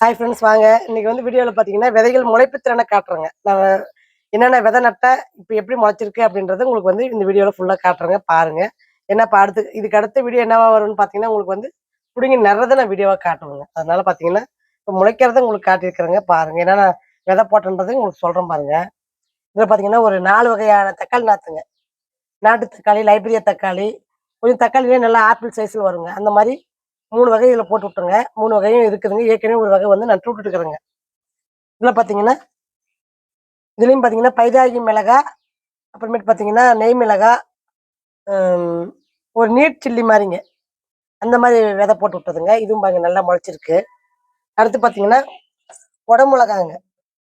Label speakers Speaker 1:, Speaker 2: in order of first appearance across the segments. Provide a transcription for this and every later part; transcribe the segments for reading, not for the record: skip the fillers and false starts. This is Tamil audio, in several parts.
Speaker 1: ஹாய் ஃப்ரெண்ட்ஸ், வாங்க இன்னைக்கு வந்து வீடியோவில் பார்த்தீங்கன்னா விதைகள் முளைப்பு திறனை காட்டுறேங்க. நான் என்னென்ன விதை நட்டேன், இப்போ எப்படி முளைச்சிருக்கு அப்படின்றது உங்களுக்கு வந்து இந்த வீடியோவில் ஃபுல்லாக காட்டுறேங்க, பாருங்க. ஏன்னா இப்போ இதுக்கு அடுத்த வீடியோ என்னவா வரும்னு பார்த்தீங்கன்னா உங்களுக்கு வந்து பிடுங்கி நடுறதை நான் வீடியோவாக காட்டுவேங்க. அதனால பார்த்தீங்கன்னா இப்போ முளைக்கிறத உங்களுக்கு காட்டியிருக்கிறேங்க, பாருங்க. ஏன்னா நான் விதை போட்டேன்றதை உங்களுக்கு சொல்கிறேன் பாருங்க. இதில் பார்த்தீங்கன்னா ஒரு 4 வகையான தக்காளி நாற்றுங்க. நாட்டு தக்காளி, லைப்ரியா தக்காளி, கொஞ்சம் தக்காளியே நல்லா ஆப்பிள் சைஸில் வருங்க. அந்த மாதிரி 3 வகை இதில் போட்டு விட்டுருங்க. 3 வகையும் இருக்குதுங்க. ஏற்கனவே ஒரு வகை வந்து நட்டு விட்டுட்டுருக்குறேங்க. இதில் பார்த்தீங்கன்னா இதுலேயும் பார்த்தீங்கன்னா பைதாகி மிளகா, அப்புறமேட்டு பார்த்தீங்கன்னா நெய் மிளகா, ம், ஒரு நீட் சில்லி மாதிரிங்க. அந்த மாதிரி விதை போட்டு விட்டதுங்க. இதுவும் பாருங்க நல்லா முளைச்சிருக்கு. அடுத்து பார்த்தீங்கன்னா குடமிளகாங்க.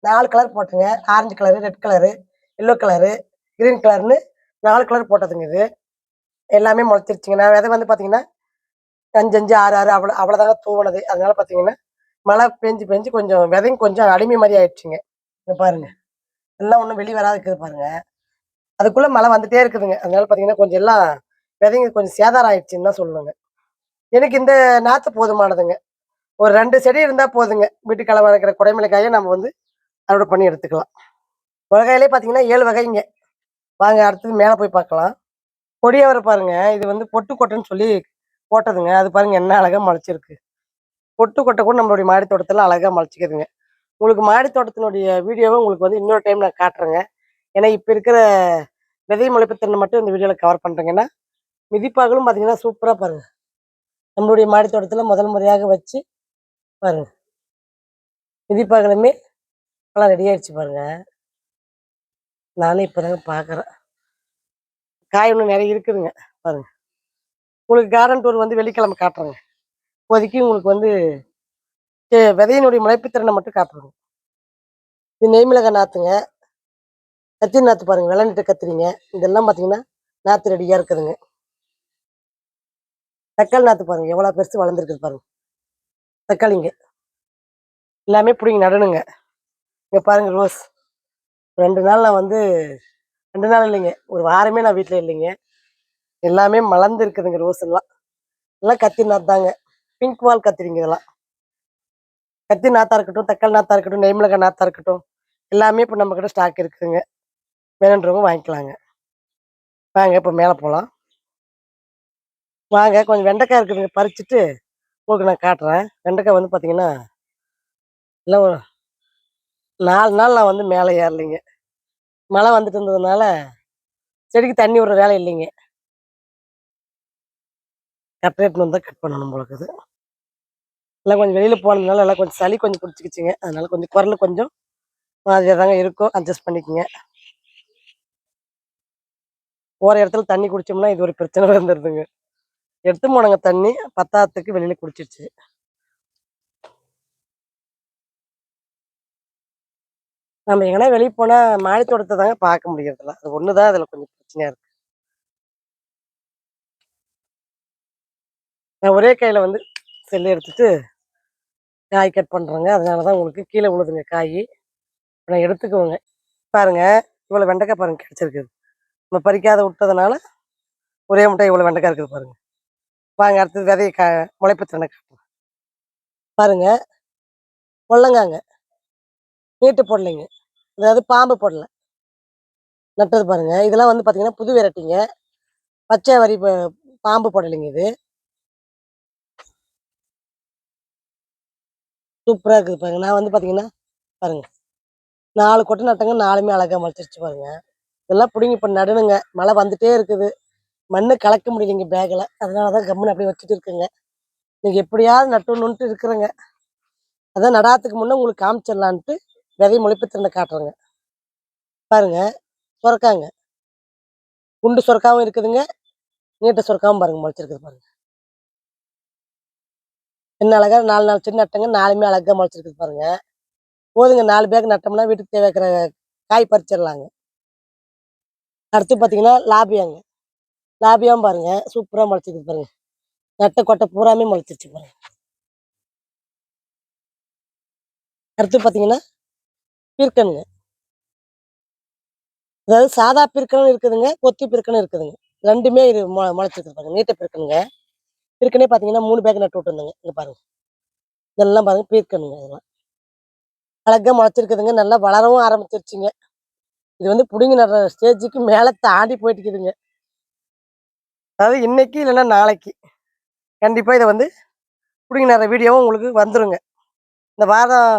Speaker 1: 4 கலர் போட்டுங்க. Orange colour, red colour, yellow colour, green கலர்னு 4 கலர் போட்டதுங்க இது. எல்லாமே முளைச்சிருச்சுங்க. நான் விதை வந்து பார்த்தீங்கன்னா 5, 5, 6, 6 அவ்வளோதாங்க தூவுனது. அதனால பார்த்தீங்கன்னா மழை பெஞ்சு பெஞ்சு கொஞ்சம் விதையும் கொஞ்சம் அடிமை மாதிரி ஆயிடுச்சுங்க. இங்க பாருங்க. எல்லாம் ஒன்றும் வெளியே வராது இருக்குது பாருங்க. அதுக்குள்ள மழை வந்துட்டே இருக்குதுங்க. அதனால பார்த்தீங்கன்னா கொஞ்சம் எல்லாம் விதைங்க கொஞ்சம் சேதாரம் ஆயிடுச்சுன்னு தான் சொல்லணுங்க. எனக்கு இந்த நாத்து போதுமானதுங்க. ஒரு 2 செடி இருந்தா போதுங்க. வீட்டுக்கு வளர்க்குற குடைமிளகாயை நம்ம வந்து அறுவடை பண்ணி எடுத்துக்கலாம். மிளகாயிலே பார்த்தீங்கன்னா 7 வகைங்க. வாங்க அடுத்தது மேலே போய் பார்க்கலாம். கொடியவரை பாருங்க. இது வந்து பொட்டு கொட்டைன்னு சொல்லி போட்டதுங்க. அது பாருங்க என்ன அழகா முளைச்சிருக்கு. பொட்டு கொட்டை கூட நம்மளுடைய மாடி தோட்டத்தில் அழகா முளைச்சிக்குதுங்க. உங்களுக்கு மாடி தோட்டத்தினுடைய வீடியோவை உங்களுக்கு வந்து இன்னொரு டைம் நான் காட்டுறேங்க. ஏன்னா இப்போ இருக்கிற விதை முளைப்புத்திறனை மட்டும் இந்த வீடியோவில் கவர் பண்ணுறேங்க. ஏன்னா மிதிப்பாக்களும் பார்த்தீங்கன்னா சூப்பராக பாருங்க. நம்மளுடைய மாடி தோட்டத்தில் முதல் முறையாக வச்சு பாருங்க. மிதிப்பாக்களுமே எல்லாம் ரெடி ஆயிடுச்சு பாருங்க. நானே இப்போதாங்க பார்க்குறேன். காய் இன்னும் நிறைய இருக்குதுங்க பாருங்க. உங்களுக்கு கார்டன் டூர் வந்து வெள்ளிக்கிழமை காட்டுறேங்க. இப்போதைக்கு உங்களுக்கு வந்து விதையினுடைய முளைப்புத்திறனை மட்டும் காட்டுறேங்க. இது நெய்மிளகாய் நாற்றுங்க. கத்திரி நாற்று பாருங்க. விளையாண்டுட்டு கத்திரிங்க. இதெல்லாம் பார்த்தீங்கன்னா நாற்று ரெடியாக இருக்குதுங்க. தக்காளி நாற்று பாருங்க எவ்வளோ பெருசு வளர்ந்துருக்குது பாருங்க. தக்காளிங்க எல்லாமே பிடிங்கி நடணுங்க. இங்கே பாருங்க ரோஸ். 2 நாள் நான் வந்து 2 நாள் இல்லைங்க, ஒரு வாரமே நான் வீட்டில் இல்லைங்க. எல்லாமே மலர்ந்து இருக்குதுங்க ரோஸ் எல்லாம். எல்லாம் கத்திரி நாற்று தாங்க. பிங்க் வால் கத்திரிங்க இதெல்லாம். கத்திரி நாற்றா இருக்கட்டும், தக்காளி நாற்றா இருக்கட்டும், நெய்மிளகாய் நாற்றா இருக்கட்டும், எல்லாமே இப்போ நம்ம கிட்ட ஸ்டாக் இருக்குதுங்க. வேணுன்றவங்க வாங்கிக்கலாங்க. வாங்க இப்போ மேலே போகலாம். வாங்க கொஞ்சம் வெண்டைக்காய் இருக்குதுங்க, பறிச்சுட்டு உங்களுக்கு நான் காட்டுறேன். வெண்டைக்காய் வந்து பார்த்தீங்கன்னா எல்லாம் ஒரு 4 நாள் நான் வந்து மேலே ஏறலைங்க. மழை வந்துட்டு இருந்ததுனால செடிக்கு தண்ணி விடுற வேலை இல்லைங்க. கரெக்டாக எடுத்துன்னு வந்து தான் கட் பண்ணணும் போல இருக்குது. எல்லாம் கொஞ்சம் வெளியில் போனதுனால எல்லாம் கொஞ்சம் சளி கொஞ்சம் பிடிச்சிக்கிச்சிங்க. அதனால கொஞ்சம் குரல் கொஞ்சம் மாதிரியாக தாங்க இருக்கும். அட்ஜஸ்ட் பண்ணிக்கோங்க. போகிற இடத்துல தண்ணி குடிச்சோம்னா இது ஒரு பிரச்சனை வந்துடுதுங்க. எடுத்து போனங்க தண்ணி பத்தாததுக்கு வெளியில் குடிச்சிருச்சு. நம்ம எங்கன்னா வெளியே போனால் மாடி தோட்டத்தை தாங்க பார்க்க முடியறதில்ல. அது ஒன்று தான் அதில் கொஞ்சம் பிரச்சனையாக இருக்குது. நான் ஒரே கையில் வந்து செல்லு எடுத்துட்டு காய் கட் பண்ணுறேங்க. அதனால தான் உங்களுக்கு கீழே விழுதுங்க காய். நான் எடுத்துக்குவோங்க. பாருங்க இவ்வளோ வெண்டைக்காய் பாருங்க கிடச்சிருக்குது. நம்ம பறிக்காத விட்டதுனால ஒரே முட்டை இவ்வளோ வெண்டைக்காய் இருக்குது பாருங்க. வாங்க அடுத்தது விதைய முளைப்பு திறனை காட்டுறேன். பாருங்க பொடலங்காங்க. நீட்டு பொடலைங்க. அதாவது பாம்பு பொடலை நட்டது பாருங்க. இதெல்லாம் வந்து பார்த்தீங்கன்னா புது வெரைட்டிங்க. பச்சை வரி பாம்பு பொடலைங்க இது. சூப்பராக இருக்குது பாருங்க. நான் வந்து பார்த்தீங்கன்னா பாருங்க 4 கொட்டை நட்டங்க, 4மே அழகாக முளைச்சிருச்சு பாருங்க. இதெல்லாம் பிடிங்கி இப்போ நடணுங்க. மழை வந்துட்டே இருக்குது. மண்ணு கலக்க முடியலைங்க பேக்கில். அதனால தான் கம்முன்னு அப்படியே வச்சுட்டு இருக்குங்க. இன்னைக்கு எப்படியாவது நட்டுணுன்ட்டு இருக்கிறேங்க. அதான் நடாத்துக்கு முன்னே உங்களுக்கு காமிச்சிடலான்ட்டு விதை முளைப்பு திறனை காட்டுறேங்க. பாருங்க சுரக்காங்க. குண்டு சுரக்காவும் இருக்குதுங்க, நீட்ட சுரக்காவும் பாருங்க முளைச்சிருக்குது பாருங்க. என்ன அழகா 4 செடி நட்டங்க, 4மே அழகா முளைச்சிருக்குது பாருங்க. போதுங்க 4 பேக் நட்டோம்னா வீட்டுக்கு தேவைக்கிற காய் பறிச்சிடலாங்க. அடுத்து பார்த்தீங்கன்னா லாபியாங்க. லாபியாவும் பாருங்க சூப்பராக முளைச்சிருக்குது பாருங்க. நட்ட கொட்டை பூராமே முளைச்சிருச்சு பாருங்க. அடுத்து பார்த்தீங்கன்னா பீர்க்கனுங்க. அதாவது சாதா பீர்க்கனும் இருக்குதுங்க, கொத்தி பீர்க்கனும் இருக்குதுங்க. 2மே இது முளைச்சிருக்குது பாருங்க. நீட்ட பீர்க்கனுங்க. பீர்க்கனே பார்த்தீங்கன்னா 3 பேக் நட்டு விட்டுருந்தேங்க. இங்கே பாருங்க. இதெல்லாம் பாருங்க பீர்க்கனுங்க இதெல்லாம். அழகா முளைச்சிருக்குதுங்க. நல்லா வளரவும் ஆரம்பிச்சிருச்சுங்க. இது வந்து புடுங்கி நடுற ஸ்டேஜுக்கு மேல தாண்டி போயிட்டு இருக்குதுங்க. அதாவது இன்னைக்கு இல்லைன்னா நாளைக்கு கண்டிப்பா இதை வந்து புடுங்கி நடுற வீடியோவும் உங்களுக்கு வந்துருங்க. இந்த வாரம்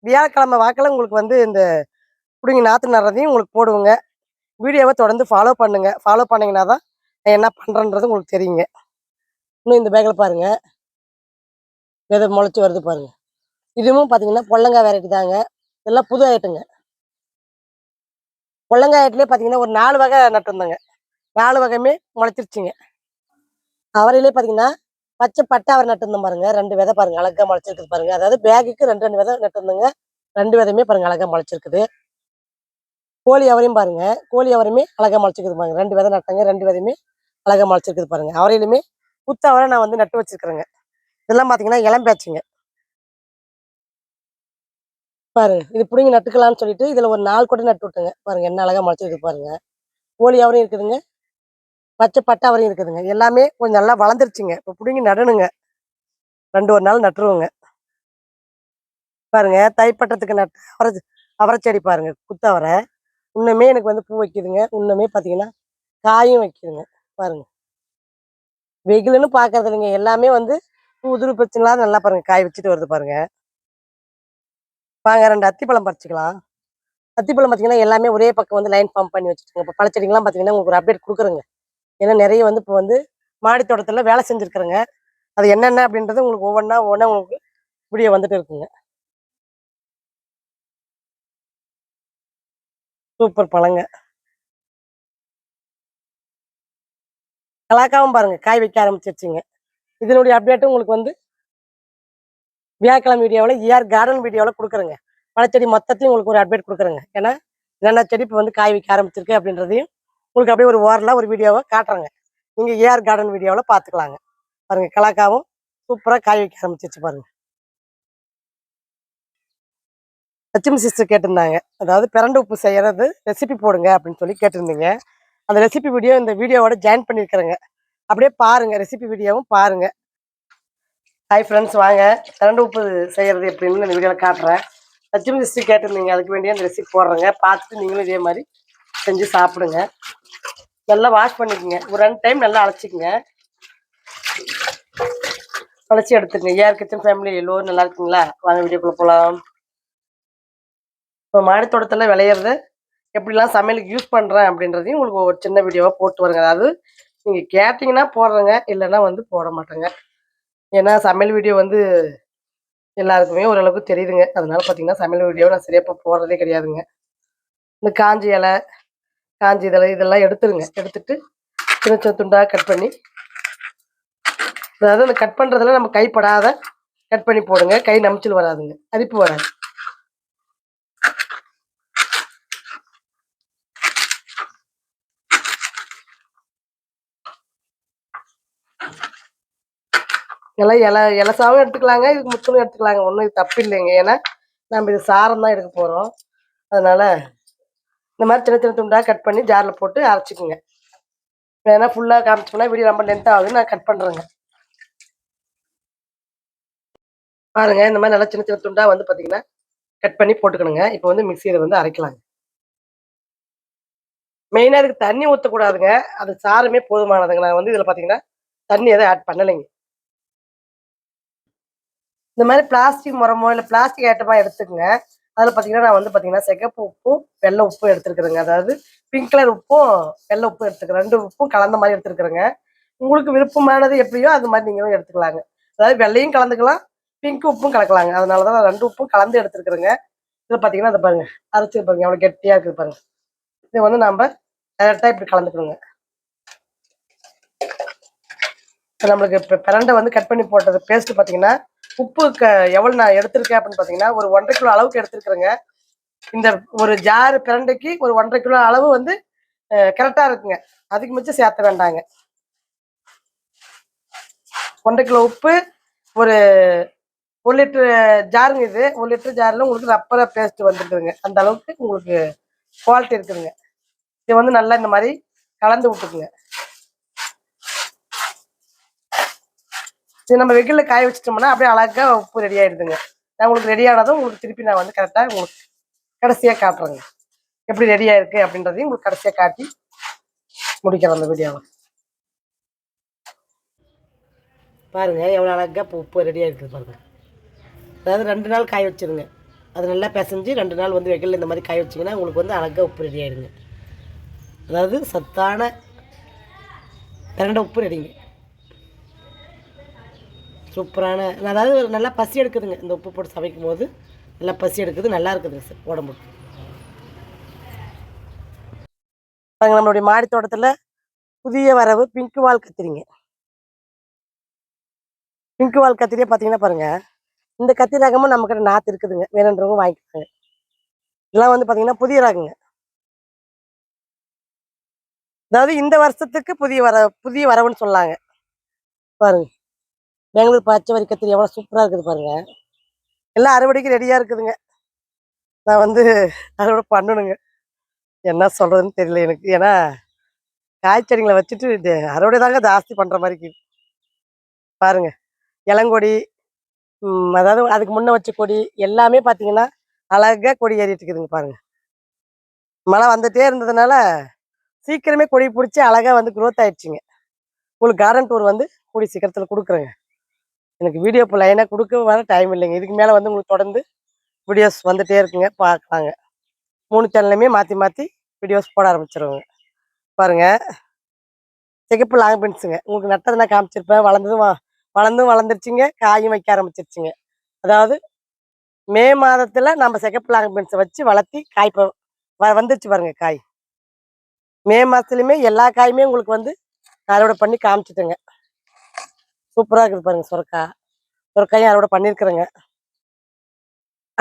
Speaker 1: வியாழக்கிழமை வாக்கில் உங்களுக்கு வந்து இந்த புடுங்கி நாற்று நடுறதையும் உங்களுக்கு போடுவோங்க. வீடியோவை தொடர்ந்து ஃபாலோ பண்ணுங்க. ஃபாலோ பண்ணீங்கன்னா தான் நான் என்ன பண்ணுறேன்றது உங்களுக்கு தெரியுங்க. இன்னும் இந்த பேக்கில் பாருங்க விதை முளைச்சி வருது பாருங்க. இதுவும் பார்த்தீங்கன்னா பொல்லங்காய் வெரைட்டி தாங்க. இதெல்லாம் புது ஐட்டங்க. பொல்லங்காய் ஐட்டிலே பார்த்தீங்கன்னா ஒரு 4 வகை நட்டுருந்தேங்க. 4 வகையுமே முளைச்சிருச்சுங்க. அவரையிலே பார்த்தீங்கன்னா பச்சை பட்டை அவரை நட்டுருந்தோம் பாருங்க. 2 விதை பாருங்க அழகா முளைச்சிருக்குது பாருங்க. அதாவது பேக்குக்கு 2 2 விதை நட்டுருந்தேங்க. 2 விதையுமே பாருங்க அழகா முளைச்சிருக்குது. கோழி அவரையும் பாருங்க. கோழி அவரையுமே அழகா முளைச்சிருக்குது பாருங்க. 2 விதை நட்டங்க. 2 விதையுமே அழகா முளைச்சிருக்குது பாருங்க. அவரையிலுமே குத்த அவரை நான் வந்து நட்டு வச்சிருக்கிறேங்க. இதெல்லாம் பார்த்தீங்கன்னா இளம் பேச்சுங்க. பாருங்க இது புடுங்கி நட்டுக்கலாம்னு சொல்லிட்டு இதுல ஒரு 4 கொட்டை நட்டு விட்டுங்க. பாருங்க என்ன அழகா முளைச்சிருக்கு பாருங்க. கோழி அவரையும் இருக்குதுங்க. பச்சை பட்டை அவரையும் இருக்குதுங்க. எல்லாமே கொஞ்சம் நல்லா வளர்ந்துருச்சுங்க. இப்போ புடுங்கி நடணுங்க. 2 ஒரு நாள் நட்டுருவோங்க. பாருங்க தைப்பட்டத்துக்கு நட்ட அவரை செடி பாருங்க. குத்தவரை இன்னுமே எனக்கு வந்து பூ வைக்குதுங்க. இன்னுமே பார்த்தீங்கன்னா காயும் வைக்குதுங்க. பாருங்க வெயிலுன்னு பார்க்கறது இல்லைங்க. எல்லாமே வந்து பூ உதிர் பிரச்சனைலாம் நல்லா பாருங்க காய் வச்சுட்டு வருது பாருங்க. வாங்க 2 அத்திப்பழம் பறிச்சுக்கலாம். அத்திப்பழம் பார்த்தீங்கன்னா எல்லாமே ஒரே பக்கம் வந்து லைன் ஃபார்ம் பண்ணி வச்சுருக்கோங்க. இப்போ பழச்செடிங்கலாம் பார்த்தீங்கன்னா உங்களுக்கு ஒரு அப்டேட் கொடுக்குறேங்க. ஏன்னா நிறைய வந்து இப்போ வந்து மாடி தோட்டத்தில் வேலை செஞ்சுருக்குறேங்க. அது என்னென்ன அப்படின்றது உங்களுக்கு ஒவ்வொன்றா உங்களுக்கு வீடியோ வந்துட்டு இருக்குங்க. சூப்பர் பழங்க. கலாக்காவும் பாருங்க காய் வைக்க ஆரம்பிச்சிருச்சுங்க. இதனுடைய அப்டேட்டும் உங்களுக்கு வந்து வியாழக்கிழமை வீடியோவில் கார்டன் வீடியோவில் கொடுக்குறேங்க. பழச்செடி மொத்தத்தையும் உங்களுக்கு ஒரு அப்டேட் கொடுக்குறேங்க. ஏன்னா என்னென்ன செடி இப்போ வந்து காய் வைக்க ஆரம்பிச்சிருக்கு அப்படின்றதையும் உங்களுக்கு அப்படியே ஒரு ஓரலாக ஒரு வீடியோவை காட்டுறேங்க. நீங்கள் கார்டன் வீடியோவில் பார்த்துக்கலாங்க. பாருங்க கலாக்காவும் சூப்பராக காய் வைக்க ஆரம்பிச்சிருச்சு பாருங்க. லட்சுமி சிஸ்டர் கேட்டிருந்தாங்க. அதாவது பிரண்டை உப்பு செய்யறது ரெசிபி போடுங்க அப்படின்னு சொல்லி கேட்டிருந்தீங்க. அந்த ரெசிபி வீடியோ இந்த வீடியோவோட ஜாயின் பண்ணியிருக்கிறேங்க. அப்படியே பாருங்க ரெசிபி வீடியோவும் பாருங்க. ஹாய் ஃப்ரெண்ட்ஸ் வாங்க பிரண்டை உப்பு செய்யறது எப்படின்னு இந்த வீடியோவில் காட்டுறேன். லட்சுமி சிஸ்டர் கேட்டிருந்தீங்க. அதுக்கு வேண்டிய அந்த ரெசிபி போடுறேங்க. பார்த்துட்டு நீங்களும் இதே மாதிரி செஞ்சு சாப்பிடுங்க. நல்லா வாஷ் பண்ணிக்கோங்க. ஒரு 2 டைம் நல்லா அழைச்சிக்கங்க. அழைச்சி எடுத்துக்கங்க. கிச்சன் ஃபேமிலி எல்லோரும் நல்லா இருக்குங்களா? வாங்க வீடியோக்குள்ள போகலாம். இப்போ மாடி தோட்டத்தில் விளையிறது எப்படிலாம் சமையலுக்கு யூஸ் பண்ணுறேன் அப்படின்றதையும் உங்களுக்கு ஒரு சின்ன வீடியோவாக போட்டு வருங்க. அதாவது நீங்கள் கேட்டிங்கன்னா போடுறேங்க, இல்லைன்னா வந்து போட மாட்டேங்க. ஏன்னா சமையல் வீடியோ வந்து எல்லாருக்குமே ஓரளவுக்கு தெரியுதுங்க. அதனால பார்த்தீங்கன்னா சமையல் வீடியோ நான் சரியாக இப்போ போடுறதே கிடையாதுங்க. இந்த காஞ்சி இலை, காஞ்சி இதெல்லாம் எடுத்துருங்க. எடுத்துட்டு சின்ன சின்ன துண்டாக கட் பண்ணி, அதாவது அந்த கட் பண்ணுறதுல நம்ம கைப்படாத கட் பண்ணி போடுங்க. கை நமிச்சல் வராதுங்க, அரிப்பு வராது. எல்லாம் இலசாவும் எடுத்துக்கலாங்க, இதுக்கு முத்தலும் எடுத்துக்கலாங்க. ஒன்றும் இது தப்பு இல்லைங்க. ஏன்னா நம்ம இது சாரம் தான் எடுக்க போகிறோம். அதனால இந்த மாதிரி சின்ன சின்ன துண்டாக கட் பண்ணி ஜாரில் போட்டு அரைச்சிக்குங்க. ஏன்னா ஃபுல்லாக காமிச்சோம்னா வீடியோ ரொம்ப லென்த் ஆகுது. நான் கட் பண்ணுறேங்க. பாருங்க இந்த மாதிரி நல்லா சின்ன சின்ன துண்டாக வந்து பார்த்தீங்கன்னா கட் பண்ணி போட்டுக்கணுங்க. இப்போ வந்து மிக்சியில் வந்து அரைக்கலாங்க. மெயினாக இதுக்கு தண்ணி ஊற்றக்கூடாதுங்க. அது சாரமே போதுமானதுங்க. நான் வந்து இதில் பார்த்தீங்கன்னா தண்ணி எதுவும் ஆட் பண்ணலைங்க. இந்த மாதிரி பிளாஸ்டிக் முறமோ இல்லை பிளாஸ்டிக் ஐட்டமா எடுத்துக்கங்க. அதில் பார்த்தீங்கன்னா நான் வந்து பார்த்தீங்கன்னா சிகப்பு உப்பும் வெள்ளை உப்பும் எடுத்துருக்குறேங்க. அதாவது பிங்க் கலர் உப்பும் வெள்ளை உப்பும் எடுத்துக்கிறேன். 2 உப்பும் கலந்த மாதிரி எடுத்துருக்குறேங்க. உங்களுக்கு விருப்பமானது எப்படியோ அது மாதிரி நீங்களும் எடுத்துக்கலாங்க. அதாவது வெள்ளையும் கலந்துக்கலாம், பிங்க் உப்பும் கலக்கலாங்க. அதனால தான் நான் 2 உப்பும் கலந்து எடுத்துருக்குறேங்க. இதில் பார்த்தீங்கன்னா அதை பாருங்க அரைச்சி பாருங்க எவ்வளோ கெட்டியாக இருக்குது பாருங்க. இதை வந்து நம்ம டேரெக்டாக இப்படி கலந்துக்கணுங்க. நம்மளுக்கு இப்போ பிரண்டை வந்து கட் பண்ணி போட்டது பேஸ்ட் பார்த்தீங்கன்னா உப்பு எவ்வளோ நான் எடுத்திருக்கேன் அப்படின்னு பார்த்தீங்கன்னா ஒரு 1.5 கிலோ அளவுக்கு எடுத்துருக்குறேங்க. இந்த ஒரு ஜாரு பிரண்டைக்கு ஒரு 1.5 கிலோ அளவு வந்து கரெக்டாக இருக்குங்க. அதுக்கு மிச்சம் சேர்த்த வேண்டாங்க. 1.5 கிலோ உப்பு, ஒரு 1 லிட்டரு ஜாருங்க. இது 1 லிட்டர் ஜாரில் உங்களுக்கு ரப்பரை பேஸ்ட் வந்துருக்குதுங்க. அந்த அளவுக்கு உங்களுக்கு குவாலிட்டி இருக்குதுங்க. இதை வந்து நல்லா இந்த மாதிரி கலந்து விட்டுக்குங்க. இது நம்ம வெயிலில் காய வச்சிட்டோம்னா அப்படியே அழகா உப்பு ரெடி ஆயிடுதுங்க. நான் உங்களுக்கு ரெடி ஆனதும் உங்களுக்கு திருப்பி நான் வந்து கரெக்டாக உங்களுக்கு கடைசியாக காட்டுறேங்க. எப்படி ரெடியாக இருக்குது அப்படின்றதையும் உங்களுக்கு கடைசியாக காட்டி முடிக்கிறேன் அந்த வீடியோவை. பாருங்கள் எவ்வளோ அழகாக இப்போ உப்பு ரெடியாக இருக்குது பாருங்கள். அதாவது 2 நாள் காய வச்சுருங்க. அது நல்லா பிசைஞ்சு 2 நாள் வந்து வெயிலில் இந்த மாதிரி காய வச்சிங்கன்னா உங்களுக்கு வந்து அழகாக உப்பு ரெடி ஆகிடுங்க. அதாவது சத்தான பிரண்ட உப்பு ரெடிங்க. சூப்பரான, அதாவது நல்லா பசி எடுக்குதுங்க. இந்த உப்பு போட்டு சமைக்கும் போது நல்லா பசி எடுக்குது, நல்லா இருக்குதுங்க சார் உடம்புக்கு. நம்மளுடைய மாடி தோட்டத்தில் புதிய வரவு பிங்க் வால் கத்திரிங்க. பிங்க் வால் கத்திரியை பார்த்தீங்கன்னா பாருங்கள், இந்த கத்திரி ரகமும் நம்மக்கிட்ட நாற்று இருக்குதுங்க, வேணுன்றவங்க வாங்கிக்கோங்க. இதெல்லாம் வந்து பார்த்தீங்கன்னா புதிய ரகங்க. அதாவது இந்த வருஷத்துக்கு புதிய வரவுன்னு சொல்லாங்க. பாருங்க பெங்களூர் பச்சை வரி கத்திரி எவ்வளோ சூப்பராக இருக்குது பாருங்க. எல்லாம் அறுவடைக்கு ரெடியாக இருக்குதுங்க. நான் வந்து அறுவடை பண்ணணுங்க. என்ன சொல்கிறதுன்னு தெரியல எனக்கு. ஏன்னா காய்ச்செடிங்களை வச்சுட்டு அறுவடை தாங்க ஜாஸ்தி பண்ணுற மாதிரி இருக்குது. பாருங்க இளங்கொடி, அதாவது அதுக்கு முன்னே வச்ச கொடி எல்லாமே பார்த்தீங்கன்னா அழகாக கொடி ஏறிட்டு இருக்குதுங்க. பாருங்க மழை வந்துட்டே இருந்ததுனால சீக்கிரமே கொடி பிடிச்சி அழகாக வந்து க்ரோத் ஆயிடுச்சுங்க. உங்களுக்கு கார்டன் டூர் வந்து கூடி சீக்கிரத்தில் கொடுக்குறேங்க. எனக்கு வீடியோ இப்போ லைனாக கொடுக்க வர டைம் இல்லைங்க. இதுக்கு மேலே வந்து உங்களுக்கு தொடர்ந்து வீடியோஸ் வந்துகிட்டே இருக்குங்க, பார்க்கலாங்க. 3 சேனல்லையுமே மாற்றி மாற்றி வீடியோஸ் போட ஆரம்பிச்சிருவோங்க. பாருங்கள் சிகப்பு லாங் பென்ஸுங்க. உங்களுக்கு நட்டது நான் காமிச்சிருப்பேன். வளர்ந்தும் வளர்ந்துருச்சுங்க, காயும் வைக்க ஆரம்பிச்சிருச்சுங்க. அதாவது மே மாதத்தில் நம்ம சிகப்பு லாங் பென்ஸை வச்சு வளர்த்தி காய் வந்துருச்சு பாருங்க காய். மே மாதத்துலையுமே எல்லா காயுமே உங்களுக்கு வந்து அறுவடை பண்ணி காமிச்சிட்டேங்க. சூப்பராக இருக்குது பாருங்கள். சுரக்காயும் அறுவடை பண்ணியிருக்கிறேங்க.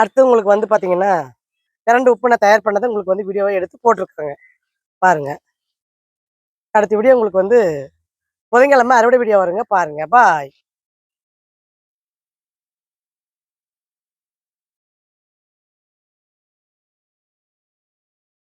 Speaker 1: அடுத்து உங்களுக்கு வந்து பார்த்தீங்கன்னா பிரண்ட உப்பு நான் தயார் பண்ணதை உங்களுக்கு வந்து வீடியோவை எடுத்து போட்டிருக்கிறேங்க. பாருங்கள். அடுத்த வீடியோ உங்களுக்கு வந்து புதன்கிழமை அறுவடை வீடியோ வருங்க. பாருங்கள். பாய்.